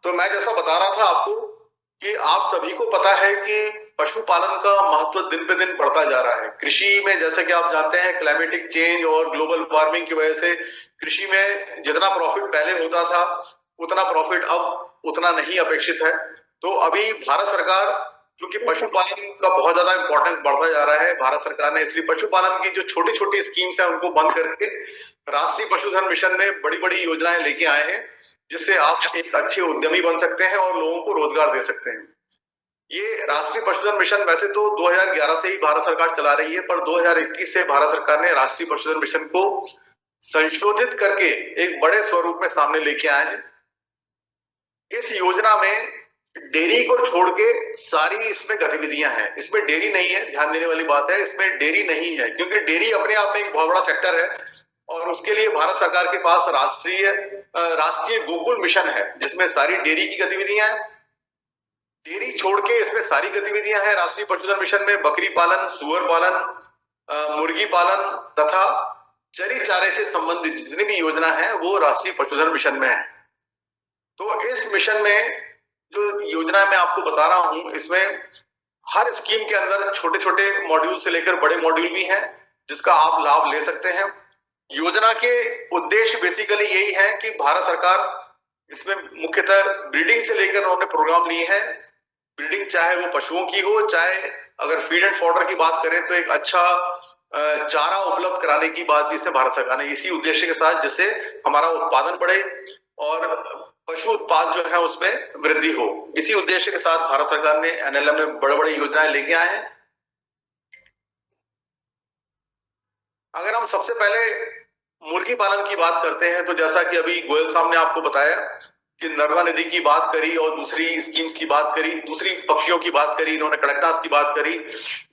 तो मैं जैसा बता रहा था आपको कि आप सभी को पता है कि पशुपालन का महत्व दिन पे दिन बढ़ता जा रहा है। कृषि में जैसे कि आप जानते हैं क्लाइमेटिक चेंज और ग्लोबल वार्मिंग की वजह से कृषि में जितना प्रॉफिट पहले होता था उतना प्रॉफिट अब उतना नहीं अपेक्षित है। तो अभी भारत सरकार, क्योंकि पशुपालन का बहुत ज्यादा इंपॉर्टेंस बढ़ता जा रहा है, भारत सरकार ने इसलिए पशुपालन की जो छोटी छोटी स्कीम्स है उनको बंद करके राष्ट्रीय पशुधन मिशन में बड़ी बड़ी योजनाएं लेके आए हैं, जिससे आप एक अच्छे उद्यमी बन सकते हैं और लोगों को रोजगार दे सकते हैं। ये राष्ट्रीय पशुधन मिशन वैसे तो 2011 से ही भारत सरकार चला रही है, पर 2021 से भारत सरकार ने राष्ट्रीय पशुधन मिशन को संशोधित करके एक बड़े स्वरूप में सामने लेके आए हैं। इस योजना में डेयरी को छोड़ के सारी इसमें गतिविधियां हैं। इसमें डेयरी नहीं है, ध्यान देने वाली बात है, इसमें डेयरी नहीं है, क्योंकि डेयरी अपने आप में एक बहुत बड़ा सेक्टर है और उसके लिए भारत सरकार के पास राष्ट्रीय गोकुल मिशन है, जिसमें सारी डेयरी की गतिविधियां हैं। डेयरी छोड़ के इसमें सारी गतिविधियां हैं राष्ट्रीय पशुधन मिशन में। बकरी पालन, सुअर पालन, मुर्गी पालन तथा चरी चारे से संबंधित जितनी भी योजना है वो राष्ट्रीय पशुधन मिशन में है। तो इस मिशन में जो योजना मैं आपको बता रहा हूं, इसमें हर स्कीम के अंदर छोटे छोटे मॉड्यूल से लेकर बड़े मॉड्यूल भी हैं, जिसका आप लाभ ले सकते हैं। योजना के उद्देश्य बेसिकली यही है कि भारत सरकार इसमें मुख्यतः ब्रीडिंग से लेकर उन्होंने प्रोग्राम लिए हैं। ब्रीडिंग चाहे वो पशुओं की हो, चाहे अगर फीड एंड फॉडर की बात करें तो एक अच्छा चारा उपलब्ध कराने की बात भी इसमें भारत सरकार ने इसी उद्देश्य के साथ, जिससे हमारा उत्पादन बढ़े और पशु उत्पाद जो है उसमें वृद्धि हो, इसी उद्देश्य के साथ भारत सरकार ने एनएलएम में बड़े बड़े योजनाएं लेके आए हैं। अगर हम सबसे पहले मुर्गी पालन की बात करते हैं तो जैसा कि अभी गोयल साहब ने आपको बताया कि नर्मदा नदी की बात करी और दूसरी स्कीम्स की बात करी, दूसरी पक्षियों की बात करी, इन्होंने कड़कनाथ की बात करी।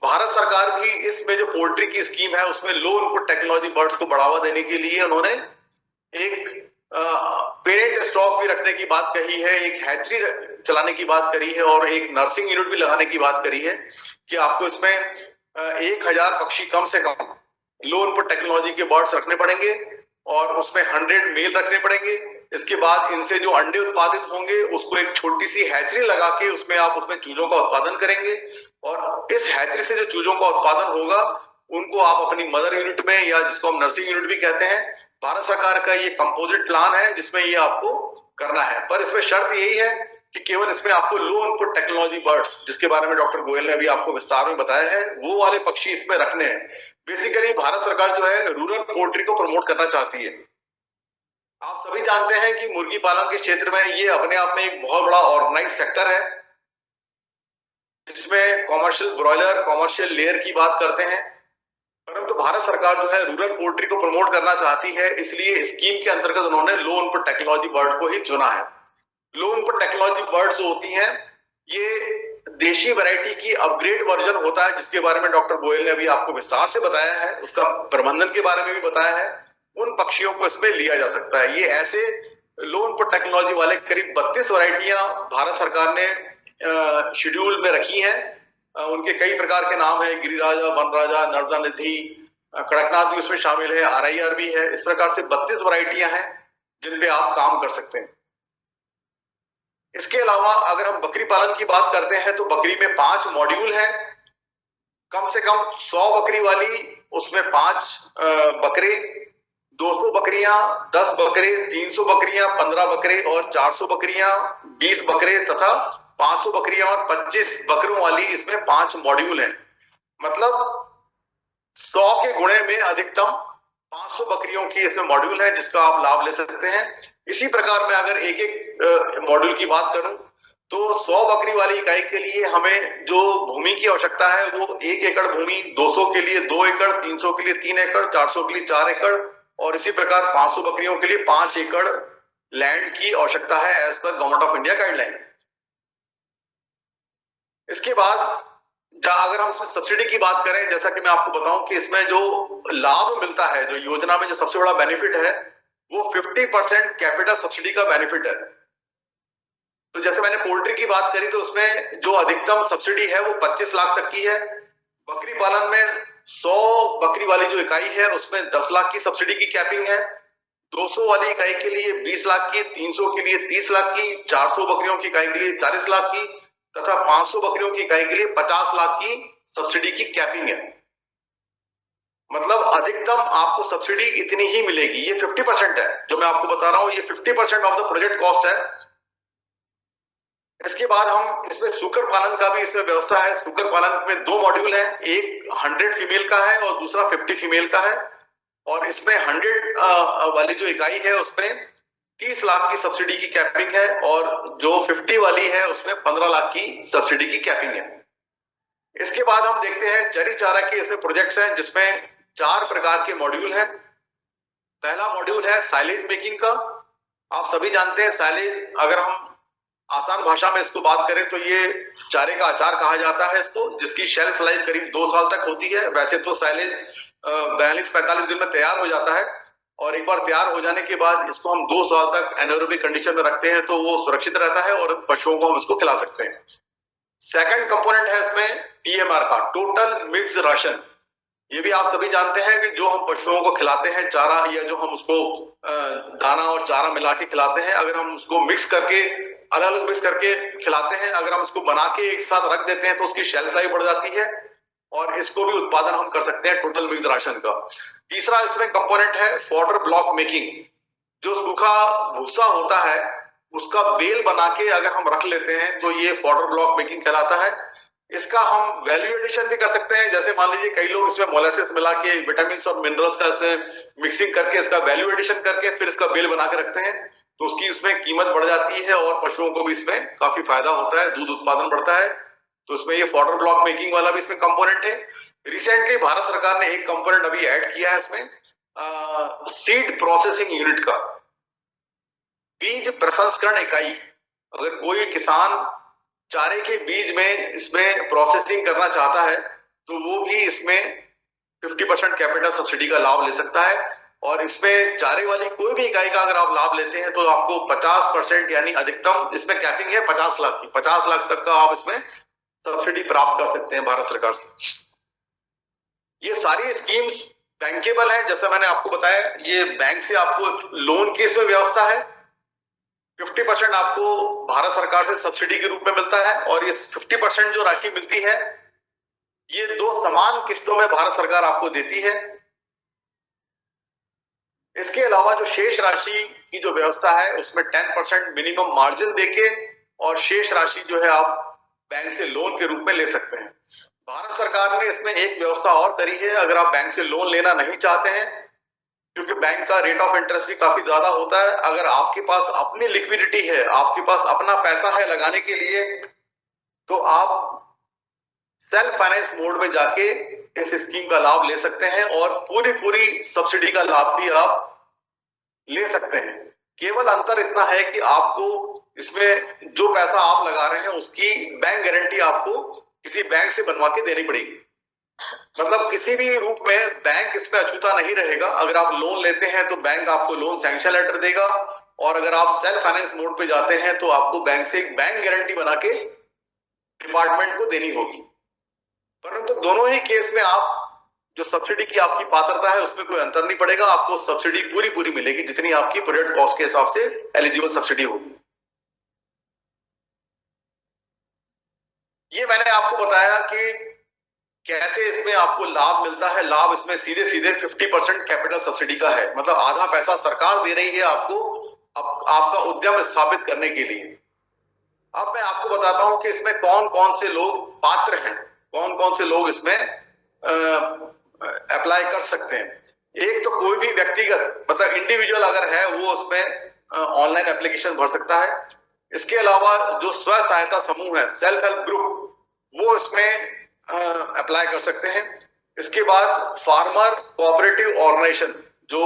भारत सरकार भी इसमें जो पोल्ट्री की स्कीम है उसमें लो इनपुट टेक्नोलॉजी बर्ड्स को बढ़ावा देने के लिए उन्होंने एक पेरेंट स्टॉक भी रखने की बात कही है, एक हैचरी चलाने की बात करी है और एक नर्सिंग यूनिट भी लगाने की बात करी है कि आपको इसमें 1000 पक्षी कम से कम लो इनपुट टेक्नोलॉजी के बर्ड्स रखने पड़ेंगे और उसमें 100 मेल रखने पड़ेंगे। इसके बाद इनसे जो अंडे उत्पादित होंगे उसको एक छोटी सी हैचरी लगा के उसमें चूजों का उत्पादन करेंगे और इस हैचरी से जो चूजों का उत्पादन होगा उनको आप अपनी मदर यूनिट में, या जिसको हम नर्सिंग यूनिट भी कहते हैं, भारत सरकार का ये कंपोजिट प्लान है जिसमें ये आपको करना है। पर इसमें शर्त यही है कि केवल इसमें आपको लो इनपुट टेक्नोलॉजी बर्ड्स, जिसके बारे में डॉक्टर गोयल ने अभी आपको विस्तार में बताया है, वो वाले पक्षी इसमें रखने हैं। बेसिकली भारत सरकार जो है रूरल पोल्ट्री को प्रमोट करना चाहती है। आप सभी जानते हैं कि मुर्गी पालन के क्षेत्र में ये अपने आप में एक बहुत बड़ा ऑर्गेनाइज सेक्टर है, जिसमें कॉमर्शियल ब्रॉयलर, कॉमर्शियल लेयर की बात करते हैं। परंतु भारत सरकार जो है रूरल पोल्ट्री को प्रमोट करना चाहती है, इसलिए स्कीम के अंतर्गत उन्होंने लो इनपुट टेक्नोलॉजी बर्ड को ही चुना है। लो इनपुट टेक्नोलॉजी बर्ड्स जो होती हैं ये देशी वैरायटी की अपग्रेड वर्जन होता है, जिसके बारे में डॉक्टर गोयल ने अभी आपको विस्तार से बताया है, उसका प्रबंधन के बारे में भी बताया है। उन पक्षियों को इसमें लिया जा सकता है। ये ऐसे लो इनपुट टेक्नोलॉजी वाले करीब 32 वैरायटियां भारत सरकार ने शेड्यूल में रखी हैं। उनके कई प्रकार के नाम है, गिरिराजा, वनराजा, नर्मदा निधि, कड़कनाथ भी उसमें शामिल है, आरआईआर भी है। इस प्रकार से 32 वैरायटियां हैं जिन पे आप काम कर सकते हैं। इसके अलावा अगर हम बकरी पालन की बात करते हैं तो बकरी में 5 मॉड्यूल हैं, कम से कम 100 बकरी वाली, उसमें 5 बकरे, 200 बकरियां, 10 बकरे, 300 बकरियां, 15 बकरे और 400 बकरियां, 20 बकरे तथा 500 बकरियां और 25 बकरों वाली इसमें 5 मॉड्यूल हैं। मतलब 100 के गुणे में अधिकतम 500 बकरियों की इसमें मॉड्यूल है, जिसका आप लाभ ले सकते हैं। इसी प्रकार में अगर एक एक मॉड्यूल की बात करूं तो 100 बकरी वाली इकाई के लिए हमें जो भूमि की आवश्यकता है वो 1 एकड़ भूमि, 200 के लिए 2 एकड़, 300 के लिए 3 एकड़, 400 के लिए 4 एकड़ और इसी प्रकार 500 बकरियों के लिए 5 एकड़ लैंड की आवश्यकता है as per government of India guideline. इसके बाद अगर हम इसमें सब्सिडी की बात करें, जैसा कि मैं आपको बताऊं कि इसमें जो लाभ मिलता है, जो योजना में जो सबसे बड़ा बेनिफिट है वो 50% कैपिटल सब्सिडी का बेनिफिट है। तो जैसे मैंने पोल्ट्री की बात करी तो उसमें जो अधिकतम सब्सिडी है वो 25 लाख तक की है। बकरी पालन में 100 बकरी वाली जो इकाई है उसमें 10 लाख की सब्सिडी की कैपिंग है। 200 वाली इकाई के लिए 20 लाख की, 300 के लिए 30 लाख की, 400 बकरियों की इकाई के लिए 40 लाख की तथा 500 बकरियों की इकाई के लिए 50 लाख की सब्सिडी की कैपिंग है। मतलब अधिकतम आपको सब्सिडी इतनी ही मिलेगी। ये 50% है जो मैं आपको बता रहा हूं, ये 50% ऑफ द प्रोजेक्ट कॉस्ट है। इसके बाद हम इसमें सूकर पालन का भी इसमें व्यवस्था है। सूकर पालन में 2 मॉड्यूल है, एक 100 फीमेल का है और दूसरा 50 फीमेल का है। और इसमें 100 वाली जो इकाई है उसमें 30 लाख की सब्सिडी की कैपिंग है और जो 50 वाली है उसमें 15 लाख की सब्सिडी की कैपिंग है। इसके बाद हम देखते हैं चरी चारा के इसमें प्रोजेक्ट्स हैं जिसमें 4 प्रकार के मॉड्यूल हैं। पहला मॉड्यूल है साइलेज मेकिंग का। आप सभी जानते हैं साइलेज, अगर हम आसान भाषा में इसको बात करें तो ये चारे का अचार कहा जाता है इसको, जिसकी शेल्फ लाइफ करीब 2 साल तक होती है। वैसे तो साइलेज 42-45 दिन में तैयार हो जाता है और एक बार तैयार हो जाने के बाद इसको हम 2 साल तक एनारोबिक कंडीशन में रखते हैं तो वो सुरक्षित रहता है और पशुओं को हम इसको खिला सकते हैं। सेकंड कंपोनेंट है इसमें टीएमआर का, टोटल मिक्स राशन। ये भी आप सभी जानते हैं कि जो हम पशुओं को खिलाते हैं चारा या जो हम उसको दाना और चारा मिला के खिलाते हैं, अगर हम उसको मिक्स करके अलग अलग मिक्स करके खिलाते हैं, अगर हम उसको बना के एक साथ रख देते हैं तो उसकी शेल्फ लाइफ बढ़ जाती है और इसको भी उत्पादन हम कर सकते हैं टोटल मिक्स राशन का। तीसरा इसमें कंपोनेंट है फॉडर ब्लॉक मेकिंग। जो सूखा भूसा होता है उसका बेल बना के अगर हम रख लेते हैं तो ये फॉडर ब्लॉक मेकिंग कहलाता है। इसका हम वैल्यू एडिशन भी कर सकते हैं। जैसे मान लीजिए कई लोग इसमें मोलासेस मिला के विटामिन और मिनरल्स का इसमें मिक्सिंग करके इसका वैल्यू एडिशन करके फिर इसका बेल बना के रखते हैं तो उसकी उसमें कीमत बढ़ जाती है और पशुओं को भी इसमें काफी फायदा होता है, दूध उत्पादन बढ़ता है। तो इसमें ये फॉडर ब्लॉक मेकिंग वाला भी इसमें कंपोनेंट है। रिसेंटली भारत सरकार ने एक कंपोनेंट अभी ऐड किया है इसमें, सीड प्रोसेसिंग यूनिट का, बीज प्रसंस्करण इकाई। अगर कोई किसान चारे के बीज में इसमें प्रोसेसिंग करना चाहता है तो वो भी इसमें 50% कैपिटल सब्सिडी का लाभ ले सकता है। और इसमें चारे वाली कोई भी इकाई का अगर आप लाभ लेते हैं तो आपको 50% यानी अधिकतम इसमें कैपिंग है 50 लाख की, 50 लाख तक का आप इसमें सब्सिडी प्राप्त कर सकते हैं भारत सरकार से। ये सारी स्कीम्स बैंकेबल है। जैसे मैंने आपको बताया, ये बैंक से आपको लोन की इसमें व्यवस्था है। 50% आपको भारत सरकार से सब्सिडी के रूप में मिलता है और ये 50% जो राशि मिलती है ये 2 समान किस्तों में भारत सरकार आपको देती है। इसके अलावा जो शेष राशि की जो व्यवस्था है उसमें 10% मिनिमम मार्जिन देके और शेष राशि जो है आप बैंक से लोन के रूप में ले सकते हैं। भारत सरकार ने इसमें एक व्यवस्था और करी है। अगर आप बैंक से लोन लेना नहीं चाहते हैं, क्योंकि बैंक का रेट ऑफ इंटरेस्ट भी काफी ज्यादा होता है, अगर आपके पास अपनी लिक्विडिटी है, आपके पास अपना पैसा है लगाने के लिए, तो आप सेल्फ फाइनेंस मोड में जाके इस स्कीम का लाभ ले सकते हैं और पूरी सब्सिडी का लाभ भी आप ले सकते हैं। केवल अंतर इतना है कि आपको इसमें जो पैसा आप लगा रहे हैं उसकी बैंक गारंटी आपको किसी बैंक से बनवा के देनी पड़ेगी। मतलब किसी भी रूप में बैंक इसमें अछूता नहीं रहेगा। अगर आप लोन लेते हैं तो बैंक आपको लोन सैंक्शन लेटर देगा और अगर आप सेल्फ फाइनेंस मोड पे जाते हैं तो आपको बैंक से एक बैंक गारंटी बना के डिपार्टमेंट को देनी होगी। परंतु दोनों ही केस में आप जो सब्सिडी की आपकी पात्रता है उसमें कोई अंतर नहीं पड़ेगा। आपको सब्सिडी पूरी मिलेगी जितनी आपकी प्रोजेक्ट कॉस्ट के हिसाब से एलिजिबल सब्सिडी होगी। ये मैंने आपको बताया कि कैसे इसमें आपको लाभ मिलता है। लाभ इसमें सीधे 50% कैपिटल सब्सिडी का है, मतलब आधा पैसा सरकार दे रही है आपको आपका उद्यम स्थापित करने के लिए। अब मैं आपको बताता हूं कि इसमें कौन कौन से लोग पात्र हैं, कौन कौन से लोग इसमें अप्लाई कर सकते हैं। एक तो कोई भी व्यक्तिगत मतलब इंडिविजुअल अगर है वो उसमें ऑनलाइन एप्लीकेशन भर सकता है। इसके अलावा जो स्व सहायता समूह है, सेल्फ हेल्प ग्रुप, वो इसमें अप्लाई कर सकते हैं। इसके बाद फार्मर कोऑपरेटिव ऑर्गेनाइजेशन जो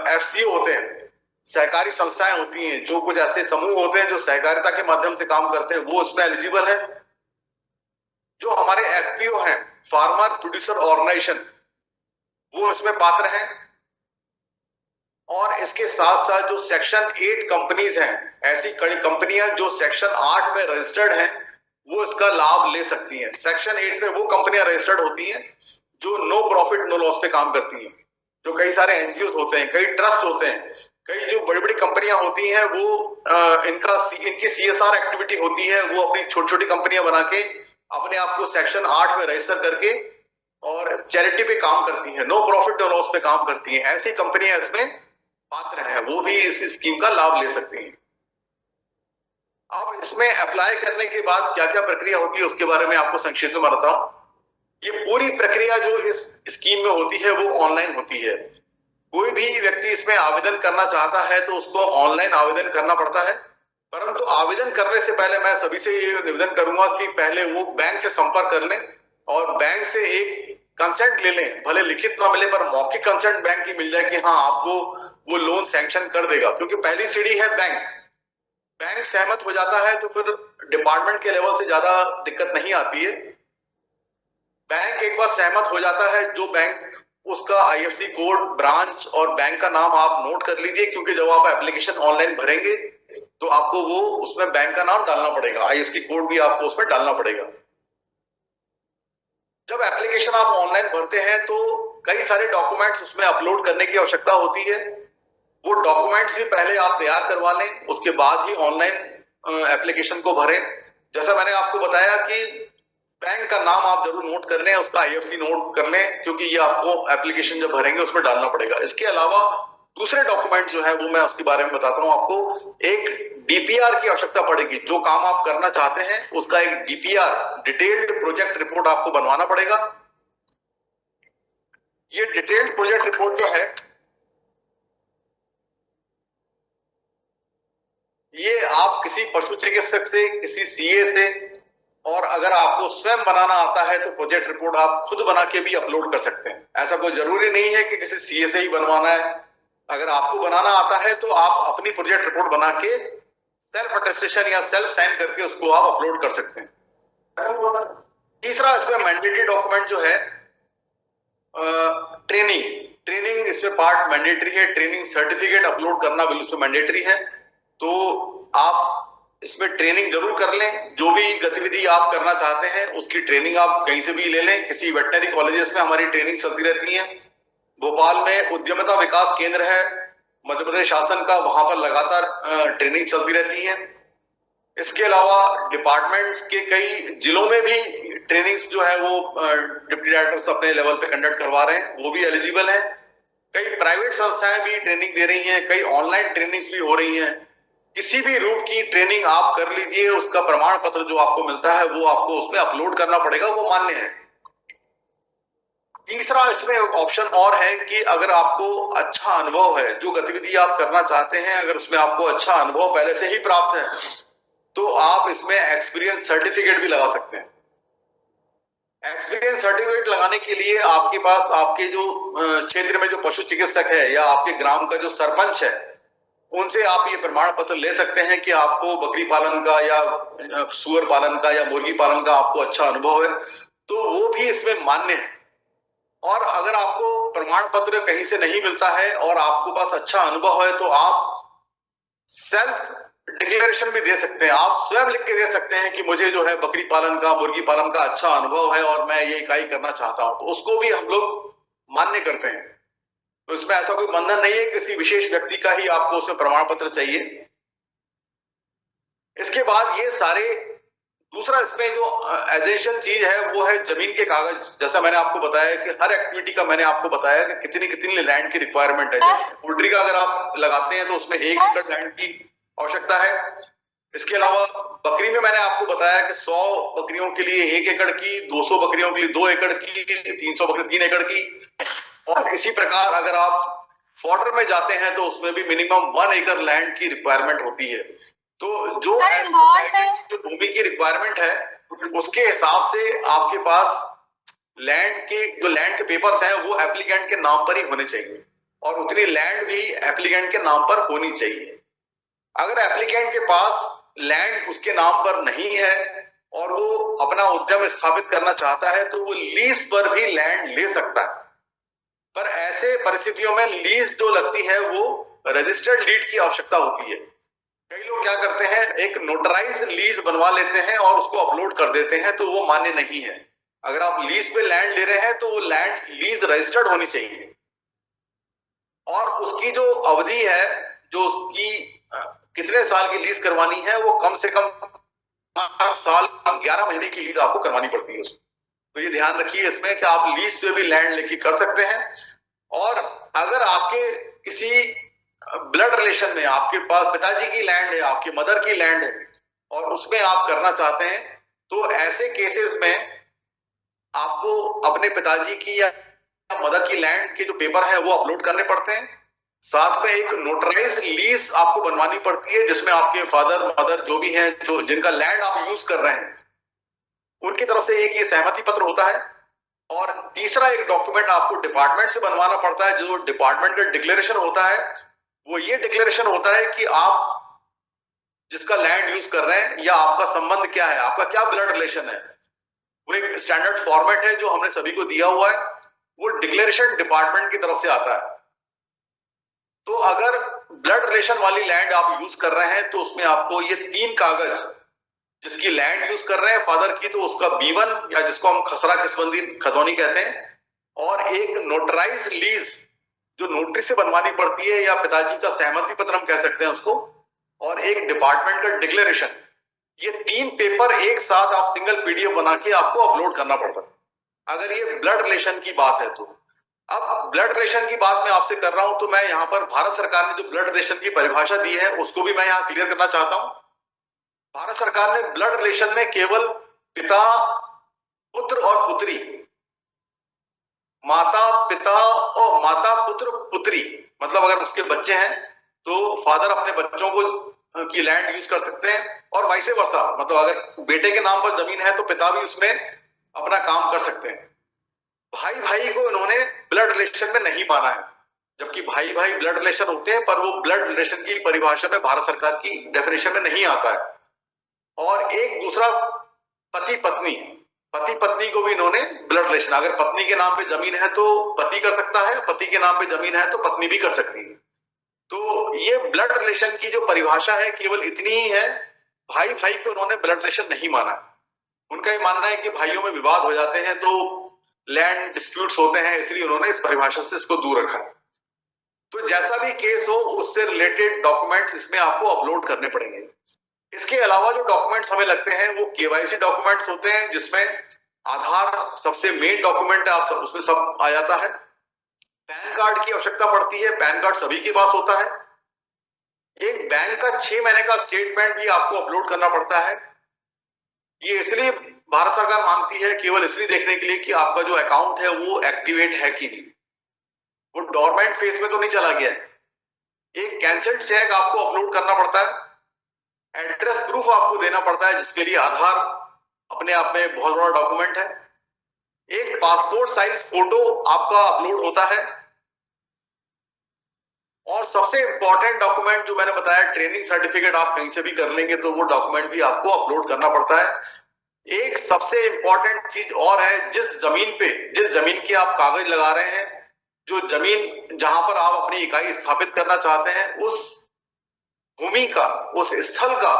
एफसीओ होते हैं, सहकारी संस्थाएं होती हैं, जो कुछ ऐसे समूह होते हैं जो सहकारिता के माध्यम से काम करते हैं, वो इसमें एलिजिबल है। जो हमारे एफपीओ हैं, फार्मर प्रोड्यूसर ऑर्गेनाइजेशन, वो इसमें पात्र हैं। और इसके साथ साथ जो सेक्शन 8 कंपनीज हैं, ऐसी कई कंपनियां जो सेक्शन 8 में रजिस्टर्ड हैं, वो इसका लाभ ले सकती हैं। सेक्शन 8 में वो कंपनियां रजिस्टर्ड होती हैं जो नो प्रॉफिट नो लॉस पे काम करती हैं। जो कई सारे एनजीओ होते हैं, कई ट्रस्ट होते हैं कई जो बड़ी बड़ी कंपनियां होती हैं वो इनकी CSR एक्टिविटी होती है, वो अपनी छोटी छोटी कंपनियां बना के अपने आप को सेक्शन 8 में रजिस्टर करके और चैरिटी पे काम करती हैं, नो प्रॉफिट नो लॉस पे काम करती हैं। ऐसी कंपनियां इसमें पात्र हैं, वो भी इस स्कीम का लाभ ले सकती हैं। अब इसमें अप्लाई करने के बाद क्या क्या प्रक्रिया होती है उसके बारे में आपको संक्षिप्त में बताता हूं। ये पूरी प्रक्रिया जो इस स्कीम में होती है वो ऑनलाइन होती है। कोई भी व्यक्ति इसमें आवेदन करना चाहता है तो उसको ऑनलाइन आवेदन करना पड़ता है, परंतु आवेदन करने से पहले मैं सभी से ये निवेदन करूंगा कि पहले वो बैंक से संपर्क कर लें और बैंक से एक कंसेंट ले लें, भले लिखित ना मिले पर मौखिक कंसेंट बैंक की मिल जाए कि हाँ आपको वो लोन सैंक्शन कर देगा। क्योंकि पहली सीढ़ी है बैंक, बैंक सहमत हो जाता है तो फिर डिपार्टमेंट के लेवल से ज्यादा दिक्कत नहीं आती है। बैंक एक बार सहमत हो जाता है, जो बैंक उसका IFSC कोड, ब्रांच और बैंक का नाम आप नोट कर लीजिए, क्योंकि जब आप एप्लीकेशन ऑनलाइन भरेंगे तो आपको वो उसमें बैंक का नाम डालना पड़ेगा, IFSC कोड भी आपको उसमें डालना पड़ेगा। जब एप्लीकेशन आप ऑनलाइन भरते हैं तो कई सारे डॉक्यूमेंट्स उसमें अपलोड करने की आवश्यकता होती है। वो डॉक्यूमेंट्स भी पहले आप तैयार करवा लें, उसके बाद ही ऑनलाइन एप्लीकेशन को भरें। जैसा मैंने आपको बताया कि बैंक का नाम आप जरूर नोट कर लें, उसका IFSC नोट कर लें, क्योंकि ये आपको एप्लीकेशन जब भरेंगे उसमें डालना पड़ेगा। इसके अलावा दूसरे डॉक्यूमेंट जो है वो मैं उसके बारे में बताता हूं आपको। एक DPR की आवश्यकता पड़ेगी, जो काम आप करना चाहते हैं उसका एक DPR, डिटेल्ड प्रोजेक्ट रिपोर्ट आपको बनवाना पड़ेगा। ये डिटेल्ड प्रोजेक्ट रिपोर्ट जो है ये आप किसी पशु चिकित्सक से, किसी CA से, और अगर आपको स्वयं बनाना आता है तो प्रोजेक्ट रिपोर्ट आप खुद बना के भी अपलोड कर सकते हैं। ऐसा कोई जरूरी नहीं है कि किसी CA से ही बनवाना है। अगर आपको बनाना आता है तो आप अपनी प्रोजेक्ट रिपोर्ट बना के सेल्फ अटेस्टेशन या सेल्फ साइन करके उसको आप अपलोड कर सकते हैं। तीसरा इसमें मैंडेटरी डॉक्यूमेंट जो है ट्रेनिंग इसमें पार्ट मैंडेटरी है। ट्रेनिंग सर्टिफिकेट अपलोड करना बिल्कुल इसमें मैंडेटरी है। तो आप इसमें ट्रेनिंग जरूर कर लें। जो भी गतिविधि आप करना चाहते हैं उसकी ट्रेनिंग आप कहीं से भी ले लें। किसी वेटनरी कॉलेजेस में हमारी ट्रेनिंग चलती रहती है। भोपाल में उद्यमिता विकास केंद्र है मध्य प्रदेश शासन का, वहां पर लगातार ट्रेनिंग चलती रहती है। इसके अलावा डिपार्टमेंट के कई जिलों में भी ट्रेनिंग्स जो है वो डिप्टी डायरेक्टर्स अपने लेवल पे कंडक्ट करवा रहे हैं, वो भी एलिजिबल है। कई प्राइवेट संस्थाएं भी ट्रेनिंग दे रही हैं, कई ऑनलाइन ट्रेनिंग्स भी हो रही हैं। किसी भी रूट की ट्रेनिंग आप कर लीजिए, उसका प्रमाण पत्र जो आपको मिलता है वो आपको उसमें अपलोड करना पड़ेगा, वो मान्य है। तीसरा इसमें ऑप्शन और है कि अगर आपको अच्छा अनुभव है, जो गतिविधि आप करना चाहते हैं अगर उसमें आपको अच्छा अनुभव पहले से ही प्राप्त है तो आप इसमें एक्सपीरियंस सर्टिफिकेट भी लगा सकते हैं। एक्सपीरियंस सर्टिफिकेट लगाने के लिए आपके पास आपके जो क्षेत्र में जो पशु चिकित्सक है या आपके ग्राम का जो सरपंच है उनसे आप ये प्रमाण पत्र ले सकते हैं कि आपको बकरी पालन का या सुअर पालन का या मुर्गी पालन का आपको अच्छा अनुभव है, तो वो भी इसमें मान्य है। और अगर आपको प्रमाण पत्र कहीं से नहीं मिलता है और आपको पास अच्छा अनुभव है तो आप सेल्फ डिक्लेरेशन भी दे सकते हैं। आप स्वयं लिख के दे सकते हैं कि मुझे जो है बकरी पालन का, मुर्गी पालन का अच्छा अनुभव है और मैं ये इकाई करना चाहता हूं, तो उसको भी हम लोग मान्य करते हैं। तो इसमें ऐसा कोई बंधन नहीं है, किसी विशेष व्यक्ति का ही आपको उसमें प्रमाण पत्र चाहिए। इसके बाद ये सारे दूसरा इसमें जो एसेंशियल चीज है वो है जमीन के कागज। जैसा मैंने आपको बताया कि हर एक्टिविटी का मैंने आपको बताया कि कितनी कितनी लैंड की रिक्वायरमेंट है। जैसे पोल्ट्री का अगर आप लगाते हैं तो उसमें 1 एकड़ लैंड की आवश्यकता है। इसके अलावा बकरी में मैंने आपको बताया कि 100 बकरियों के लिए 1 एकड़ की, 200 बकरियों के लिए 2 एकड़ की, 300 बकरी 3 एकड़ की। और इसी प्रकार अगर आप फॉडर में जाते हैं तो उसमें भी मिनिमम 1 एकड़ लैंड की रिक्वायरमेंट होती है। तो जो भूमि की रिक्वायरमेंट है उसके हिसाब से आपके पास लैंड के पेपर्स हैं वो एप्लीकेंट के नाम पर ही होने चाहिए और उतनी लैंड भी एप्लीकेंट के नाम पर होनी चाहिए। अगर एप्लीकेंट के पास लैंड उसके नाम पर नहीं है और वो अपना उद्यम स्थापित करना चाहता है तो वो लीज पर भी लैंड ले सकता है। पर ऐसे परिस्थितियों में लीज जो लगती है वो रजिस्टर्ड डीड की आवश्यकता होती है। कई लोग क्या करते हैं, एक नोटराइज लीज बनवा लेते हैं और उसको अपलोड कर देते हैं, तो वो मान्य नहीं है। अगर आप लीज पे लैंड ले रहे हैं तो वो लैंड लीज रजिस्टर्ड होनी चाहिए और उसकी जो अवधि है जो उसकी कितने साल की लीज करवानी है, वो कम से कम 8 साल 11 महीने की लीज आपको करवानी पड़ती है उसमें। तो ये ध्यान रखिए इसमें कि आप लीज पे भी लैंड लेके कर सकते हैं। और अगर आपके किसी ब्लड रिलेशन में आपके पास पिताजी की लैंड है, आपकी मदर की लैंड है, और उसमें आप करना चाहते हैं, तो ऐसे केसेस में आपको अपने पिताजी की या मदर की लैंड के जो पेपर है वो अपलोड करने पड़ते हैं। साथ में एक नोटराइज लीज आपको बनवानी पड़ती है, जिसमें आपके फादर मदर जो भी हैं, जो जिनका लैंड आप यूज कर रहे हैं, उनकी तरफ से एक ये सहमति पत्र होता है। और तीसरा एक डॉक्यूमेंट आपको डिपार्टमेंट से बनवाना पड़ता है, जो डिपार्टमेंट का डिक्लेरेशन होता है। वो ये डिक्लेरेशन होता है कि आप जिसका लैंड यूज कर रहे हैं या आपका संबंध क्या है, आपका क्या ब्लड रिलेशन है। वो एक स्टैंडर्ड फॉर्मेट है जो हमने सभी को दिया हुआ है, वो डिक्लेरेशन डिपार्टमेंट की तरफ से आता है। तो अगर ब्लड रिलेशन वाली लैंड आप यूज कर रहे हैं, तो उसमें आपको ये 3 कागज, जिसकी लैंड यूज कर रहे हैं फादर की, तो उसका B1 या जिसको हम खसरा किस्बंदी खतौनी कहते हैं, और एक नोटराइज लीज जो नोटरी से बनवानी पड़ती है, या पिताजी का सहमति पत्र हम कह सकते हैं उसको, और एक डिपार्टमेंट का डिक्लेरेशन। ये 3 पेपर एक साथ आप सिंगल PDF बना के आपको अपलोड करना पड़ता है, अगर ये ब्लड रिलेशन की बात है तो। अब ब्लड रिलेशन की बात मैं आपसे कर रहा हूं, तो मैं यहां पर भारत सरकार ने जो ब्लड रिलेशन की परिभाषा दी है उसको भी मैं यहां क्लियर करना चाहता हूं। भारत सरकार ने ब्लड रिलेशन में केवल पिता, पुत्र और पुत्री, माता पिता और माता पुत्र पुत्री, मतलब अगर उसके बच्चे हैं तो फादर अपने बच्चों को की लैंड यूज कर सकते हैं, और वाइसे वर्सा, मतलब अगर बेटे के नाम पर जमीन है तो पिता भी उसमें अपना काम कर सकते हैं। भाई भाई को इन्होंने ब्लड रिलेशन में नहीं माना है, जबकि भाई भाई ब्लड रिलेशन होते हैं, पर वो ब्लड रिलेशन की परिभाषा में भारत सरकार की डेफिनेशन में नहीं आता है। और एक दूसरा पति पत्नी, पति पत्नी को भी इन्होंने ब्लड रिलेशन, अगर पत्नी के नाम पे जमीन है तो पति कर सकता है, पति के नाम पे जमीन है तो पत्नी भी कर सकती है। तो ये ब्लड रिलेशन की जो परिभाषा है केवल इतनी ही है। भाई भाई को उन्होंने ब्लड रिलेशन नहीं माना। उनका ये मानना है कि भाइयों में विवाद हो जाते हैं तो लैंड डिस्प्यूट्स होते हैं, इसलिए उन्होंने इस परिभाषा से इसको दूर रखा है। तो जैसा भी केस हो, उससे रिलेटेड डॉक्यूमेंट्स इसमें आपको अपलोड करने पड़ेंगे। इसके अलावा जो डॉक्यूमेंट्स हमें लगते हैं वो KYC डॉक्यूमेंट्स होते हैं, जिसमें आधार सबसे मेन डॉक्यूमेंट है, आप सब उसमें सब आ जाता है। पैन कार्ड की आवश्यकता पड़ती है, पैन कार्ड सभी के पास होता है। एक बैंक का 6 महीने का स्टेटमेंट भी आपको अपलोड करना पड़ता है। ये इसलिए भारत सरकार मांगती है, केवल इसलिए देखने के लिए कि आपका जो अकाउंट है वो एक्टिवेट है कि नहीं, वो डोरमेंट फेज में तो नहीं चला गया है। एक कैंसल्ड चेक आपको अपलोड करना पड़ता है। एड्रेस प्रूफ आपको देना पड़ता है, जिसके लिए आधार अपने आप में बहुत बड़ा डॉक्यूमेंट है। एक पासपोर्ट साइज फोटो आपका अपलोड होता है। और सबसे इंपॉर्टेंट डॉक्यूमेंट जो मैंने बताया, ट्रेनिंग सर्टिफिकेट आप कहीं से भी कर लेंगे तो वो डॉक्यूमेंट भी आपको अपलोड करना पड़ता है। एक सबसे इंपॉर्टेंट चीज और है, जिस जमीन के आप कागज लगा रहे हैं, जो जमीन जहां पर आप अपनी इकाई स्थापित करना चाहते हैं, उस भूमि का, उस स्थल का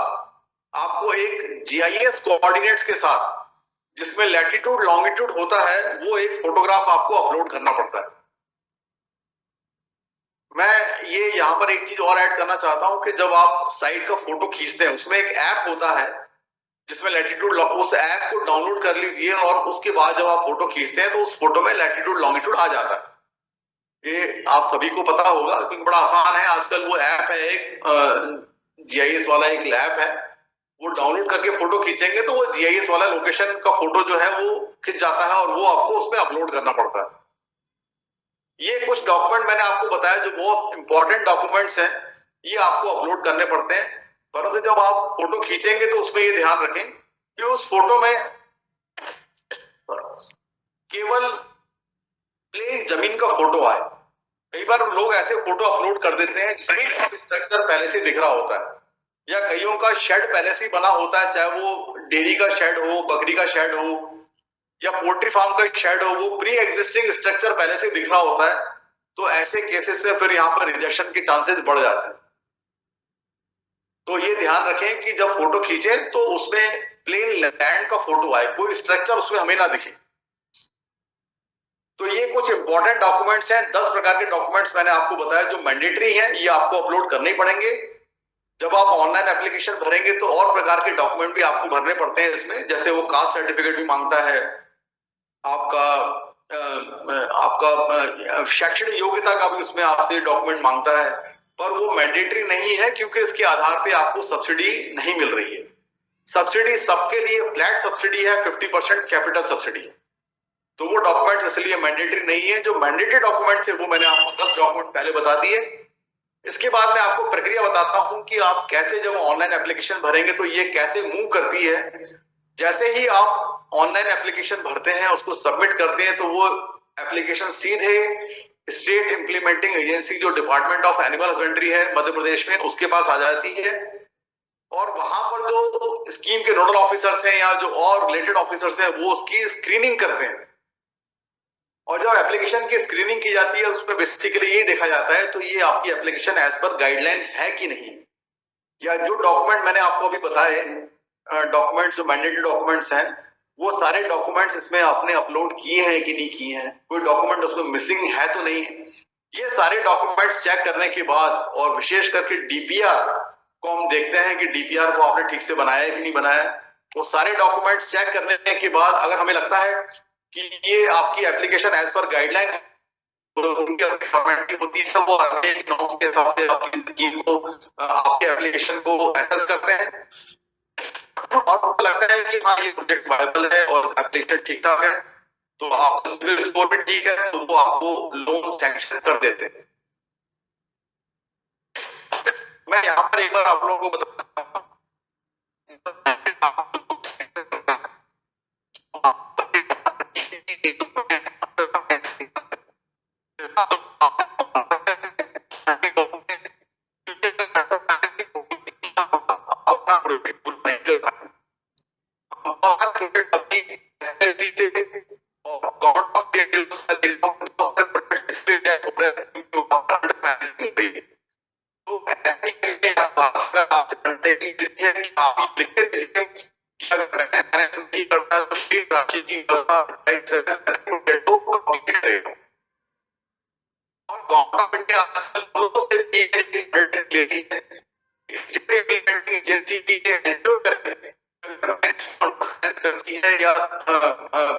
आपको एक GIS कोऑर्डिनेट्स के साथ, जिसमें लैटिट्यूड लॉन्गिट्यूड होता है, वो एक फोटोग्राफ आपको अपलोड करना पड़ता है। मैं ये यहां पर एक चीज और ऐड करना चाहता हूं कि जब आप साइट का फोटो खींचते हैं, उसमें एक ऐप होता है जिसमें लैटिट्यूड, उस ऐप को डाउनलोड कर लीजिए, और उसके बाद जब आप फोटो खींचते हैं तो उस फोटो में लैटिट्यूड लॉन्गिट्यूड आ जाता है। ये आप सभी को पता होगा क्योंकि बड़ा आसान है आजकल। वो ऐप है एक GIS वाला एक ऐप है, वो डाउनलोड करके फोटो खींचेंगे तो वो GIS वाला लोकेशन का फोटो जो है वो खिंच जाता है, और वो आपको उसमें अपलोड करना पड़ता है। ये कुछ डॉक्यूमेंट मैंने आपको बताया जो बहुत इंपॉर्टेंट डॉक्यूमेंट्स हैं, ये आपको अपलोड करने पड़ते हैं। परंतु जब आप फोटो खींचेंगे तो उसमें ये ध्यान रखें कि उस फोटो में केवल प्लेन जमीन का फोटो आए। कई बार लोग ऐसे फोटो अपलोड कर देते हैं जिसमें स्ट्रक्चर पहले से दिख रहा होता है, या कईयों का शेड पहले से बना होता है, चाहे वो डेयरी का शेड हो, बकरी का शेड हो, या पोल्ट्री फार्म का शेड हो, वो प्री एग्जिस्टिंग स्ट्रक्चर पहले से दिख रहा होता है। तो ऐसे केसेस में फिर यहाँ पर रिजेक्शन के चांसेस बढ़ जाते हैं। तो ये ध्यान रखें कि जब फोटो खींचे तो उसमें प्लेन लैंड का फोटो आए, कोई स्ट्रक्चर उसमें हमें ना दिखे। तो ये कुछ इंपॉर्टेंट डॉक्यूमेंट्स हैं, 10 प्रकार के डॉक्यूमेंट्स मैंने आपको बताया जो मैंडेटरी हैं, ये आपको अपलोड करने ही पड़ेंगे। जब आप ऑनलाइन एप्लीकेशन भरेंगे तो और प्रकार के डॉक्यूमेंट भी आपको भरने पड़ते हैं इसमें, जैसे वो कास्ट सर्टिफिकेट भी मांगता है, आपका आपका शैक्षणिक योग्यता का भी उसमें आपसे डॉक्यूमेंट मांगता है, पर वो मैंडेटरी नहीं है क्योंकि इसके आधार पे आपको सब्सिडी नहीं मिल रही है। सब्सिडी सबके लिए फ्लैट सब्सिडी है, 50% कैपिटल सब्सिडी, तो वो डॉक्यूमेंट्स इसलिए मैंडेटरी नहीं है। जो मैंडेटरी डॉक्यूमेंट्स है वो मैंने आपको 10 डॉक्यूमेंट पहले बता दिए। इसके बाद मैं आपको प्रक्रिया बताता हूं कि आप कैसे जब ऑनलाइन एप्लीकेशन भरेंगे तो ये कैसे मूव करती है। जैसे ही आप ऑनलाइन एप्लीकेशन भरते हैं, उसको सबमिट करते हैं, तो वो एप्लीकेशन सीधे स्टेट इंप्लीमेंटिंग एजेंसी जो डिपार्टमेंट ऑफ एनिमल हस्बेंड्री है मध्य प्रदेश में, उसके पास आ जाती है। और वहां पर जो स्कीम के नोडल ऑफिसर्स हैं या जो और रिलेटेड ऑफिसर्स हैं वो उसकी स्क्रीनिंग करते हैं। और जब एप्लीकेशन की स्क्रीनिंग की जाती है उसमें बेसिकली ये देखा जाता है तो ये आपकी एप्लीकेशन एज पर गाइडलाइन है कि नहीं, या जो डॉक्यूमेंट मैंने आपको अभी बताए डॉक्यूमेंट्स जो मैंडेटरी डॉक्यूमेंट्स हैं वो सारे डॉक्यूमेंट्स इसमें आपने अपलोड किए हैं कि नहीं किए हैं, कोई डॉक्यूमेंट उसमें मिसिंग है तो नहीं है। ये सारे डॉक्यूमेंट्स चेक करने के बाद और विशेष करके डीपीआर को हम देखते हैं कि डीपीआर को आपने ठीक से बनाया है कि नहीं बनाया। वो सारे डॉक्यूमेंट्स चेक करने के बाद अगर हमें लगता है कि ये आपकी एप्लीकेशन एज पर गाइडलाइन है तो उनकी फॉर्मेलिटी होती है, वो आगे नॉर्म्स के हिसाब से आपकी स्कीम को आपके एप्लीकेशन को एसेस करते हैं और उनको लगता है कि हाँ ये प्रोजेक्ट वायबल है और एप्लीकेशन ठीक ठाक है, तो आपका सिविल स्कोर भी ठीक है, तो वो आपको लोन सैंक्शन कर देते हैं। मैं यहाँ पर एक बार आप लोगों को बताता हूँ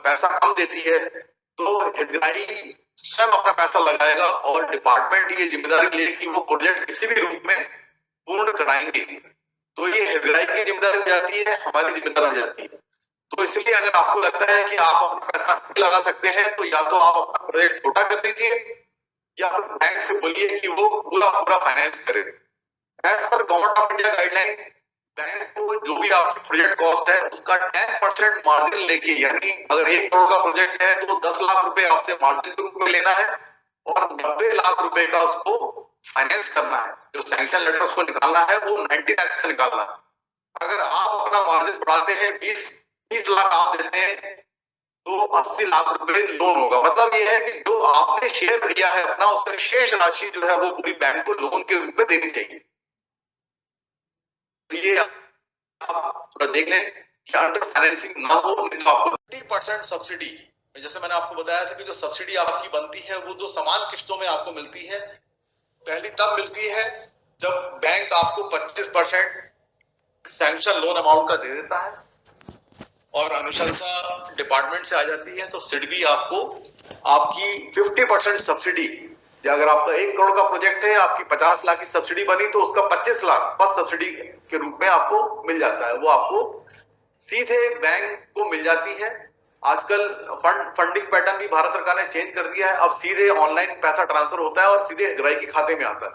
पैसा कम देती है तो हितग्राही स्वयं अपना पैसा लगाएगा और डिपार्टमेंट ये जिम्मेदारी ले कि वो प्रोजेक्ट किसी भी रूप में पूर्ण कराएंगे। तो ये हितग्राही की जिम्मेदारी हो जाती है, हमारी जिम्मेदारी हो जाती है। तो इसलिए अगर आपको लगता है कि आप अपना पैसा लगा सकते हैं तो या तो आप अपना प्रोजेक्ट छोटा कर दीजिए या फिर बैंक से बोलिए कि वो पूरा पूरा फाइनेंस करे। As per government of India guideline bank को जो भी आपकी प्रोजेक्ट कॉस्ट है उसका 10% मार्जिन लेके, यानी अगर 1 करोड़ का प्रोजेक्ट है तो 10 लाख रुपए आपसे मार्जिन के रूप में लेना है और 90 लाख रुपए का उसको फाइनेंस करना है। जो सैंक्शन लेटर उसको निकालना है वो 90 लाख से निकालना है। अगर आप अपना मार्जिन बढ़ाते हैं 20 लाख आप देते हैं तो 80 लाख रुपए लोन होगा। मतलब ये है कि जो आपने शेयर दिया है अपना उसका शेष राशि जो है वो पूरी बैंक को लोन के रूप में देनी चाहिए। तो ये आप देख लें कि अंडर फाइनेंसिंग ना हो तो आपको 50% सब्सिडी, जैसे मैंने आपको बताया था कि जो सब्सिडी आपकी बनती है वो 2 समान किस्तों में आपको मिलती है। पहली तब मिलती है जब बैंक आपको 25% सैंक्शन लोन अमाउंट का दे देता है और अनुशंसा डिपार्टमेंट से आ जाती है, तो सिडबी आपको आपकी 50% सब्सिडी, अगर आपका 1 करोड़ का प्रोजेक्ट है आपकी 50 लाख की सब्सिडी बनी तो उसका 25 लाख बस सब्सिडी के रूप में आपको मिल जाता है। वो आपको सीधे बैंक को मिल जाती है। आजकल फंडिंग पैटर्न भी भारत सरकार ने चेंज कर दिया है, अब सीधे ऑनलाइन पैसा ट्रांसफर होता है और सीधे हितग्राही के खाते में आता है।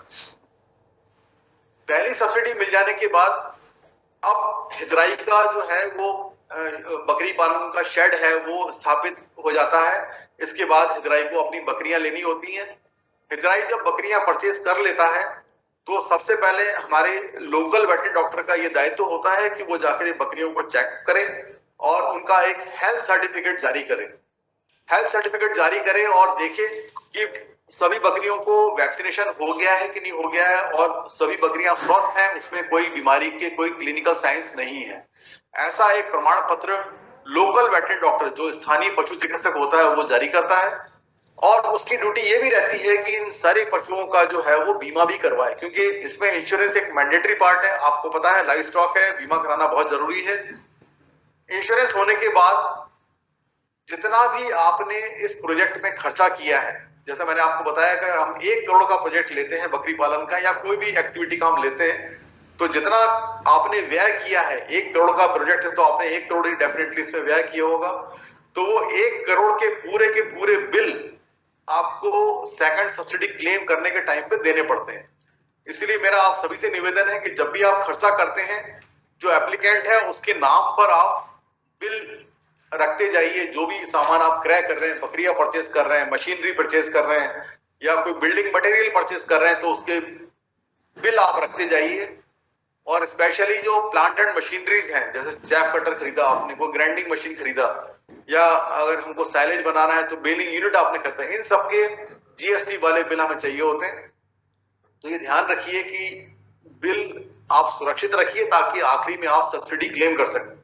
पहली सब्सिडी मिल जाने के बाद अब हितग्राही का जो है वो बकरी पालन का शेड है वो स्थापित हो जाता है। इसके बाद हितग्राही को अपनी बकरियां लेनी होती हैं। हितग्राही जब बकरियां परचेज कर लेता है तो सबसे पहले हमारे लोकल वेटरनरी डॉक्टर का ये दायित्व होता है कि वो जाकर बकरियों को चेक करे और उनका एक हेल्थ सर्टिफिकेट जारी करे। हेल्थ सर्टिफिकेट जारी करे और देखे कि सभी बकरियों को वैक्सीनेशन हो गया है कि नहीं हो गया है और सभी बकरियां स्वस्थ हैं, उसमें कोई बीमारी के कोई क्लिनिकल साइंस नहीं है। ऐसा एक प्रमाण पत्र लोकल वेटरनरी डॉक्टर जो स्थानीय पशु चिकित्सक होता है वो जारी करता है। और उसकी ड्यूटी ये भी रहती है कि इन सारे पशुओं का जो है वो बीमा भी करवाए, क्योंकि इसमें इंश्योरेंस एक मैंडेटरी पार्ट है। आपको पता है लाइव स्टॉक है, बीमा कराना बहुत जरूरी है। इंश्योरेंस होने के बाद जितना भी आपने इस प्रोजेक्ट में खर्चा किया है, जैसे मैंने आपको बताया कि हम 1 करोड़ का प्रोजेक्ट लेते हैं बकरी पालन का या कोई भी एक्टिविटी का हम लेते हैं, तो जितना आपने व्यय किया है, 1 करोड़ का प्रोजेक्ट है तो आपने 1 करोड़ ही डेफिनेटली इसमें व्यय किया होगा, तो वो 1 करोड़ के पूरे बिल आपको सेकंड सब्सिडी क्लेम करने के टाइम पे देने पड़ते हैं। इसलिए मेरा आप सभी से निवेदन है कि जब भी आप खर्चा करते हैं, जो एप्लीकेंट है उसके नाम पर आप बिल रखते जाइए। जो भी सामान आप क्रय कर रहे हैं, बकरियां परचेज कर रहे हैं, मशीनरी परचेज कर रहे हैं या कोई बिल्डिंग मटेरियल परचेज कर रहे हैं, तो उसके बिल आप रखते जाइए। और स्पेशली जो प्लांट एंड मशीनरीज हैं, जैसे चैप कटर खरीदा आपने, कोई ग्राइंडिंग मशीन खरीदा, या अगर हमको साइलेज बनाना है तो बेलिंग यूनिट आपने करता है, इन सबके जीएसटी वाले बिल हमें चाहिए होते हैं। तो ये ध्यान रखिए कि बिल आप सुरक्षित रखिए ताकि आखिरी में आप सब्सिडी क्लेम कर सकें।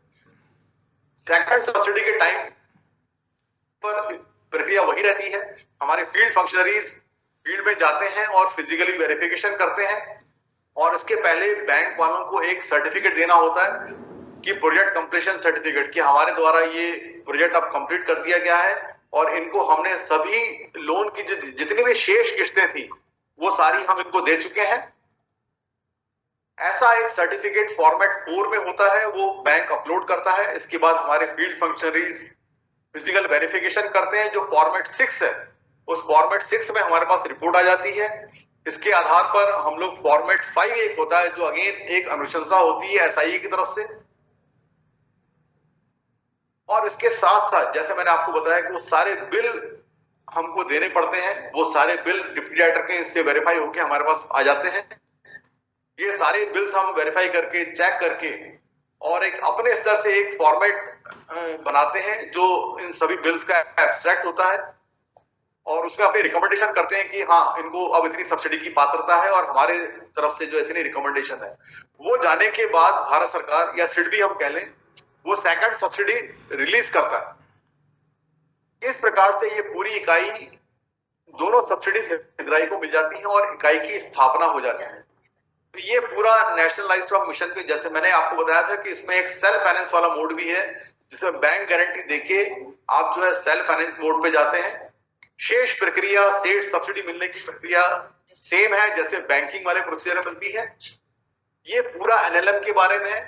सेकंड सब्सिडी के टाइम पर प्रक्रिया वही रहती है। हमारे फील्ड फंक्शनरीज फील्ड में जाते हैं और फिजिकली वेरिफिकेशन करते हैं, और इसके पहले बैंक वालों को एक सर्टिफिकेट देना होता है कि प्रोजेक्ट कंप्लीशन सर्टिफिकेट, कि हमारे द्वारा ये प्रोजेक्ट अब कंप्लीट कर दिया गया है और इनको हमने सभी लोन की जो जितनी भी शेष किस्तें थी वो सारी हम इनको दे चुके हैं। ऐसा एक सर्टिफिकेट फॉर्मेट 4 में होता है, वो बैंक अपलोड करता है। इसके बाद हमारे फील्ड फंक्शनरीज फिजिकल वेरिफिकेशन करते हैं। जो फॉर्मेट 6 है, उस फॉर्मेट 6 में हमारे पास रिपोर्ट आ जाती है। इसके आधार पर हम लोग फॉर्मेट 5 एक होता है, जो अगेन एक अनुशंसा होती है एसआईए की तरफ से। और इसके साथ साथ जैसे मैंने आपको बताया कि वो सारे बिल हमको देने पड़ते हैं, वो सारे बिल डिप्टी डायरेक्टर के इससे वेरीफाई होकर हमारे पास आ जाते हैं। ये सारे बिल्स हम वेरीफाई करके, चेक करके, और एक अपने स्तर से एक फॉर्मेट बनाते हैं जो इन सभी बिल्स का एब्स्ट्रैक्ट होता है, और उसमें अपनी रिकमेंडेशन करते हैं कि हाँ इनको अब इतनी सब्सिडी की पात्रता है, और हमारे तरफ से जो इतनी रिकमेंडेशन है वो जाने के बाद भारत सरकार या सिडबी हम कह लें, वो सेकंड सब्सिडी रिलीज करता है। इस प्रकार से ये पूरी इकाई, दोनों सब्सिडी हितग्राही को मिल जाती है और इकाई की स्थापना हो जाती है। तो ये पूरा नेशनल लाइव स्टॉक मिशन पे, जैसे मैंने आपको बताया था कि इसमें एक सेल्फ फाइनेंस वाला मोड भी है, जिसमें बैंक गारंटी देके आप जो है सेल्फ फाइनेंस मोड पे जाते हैं। शेष प्रक्रिया, सेठ सब्सिडी मिलने की प्रक्रिया सेम है जैसे बैंकिंग वाले प्रोसीजर में मिलती है। ये पूरा एनएलएम के बारे में है।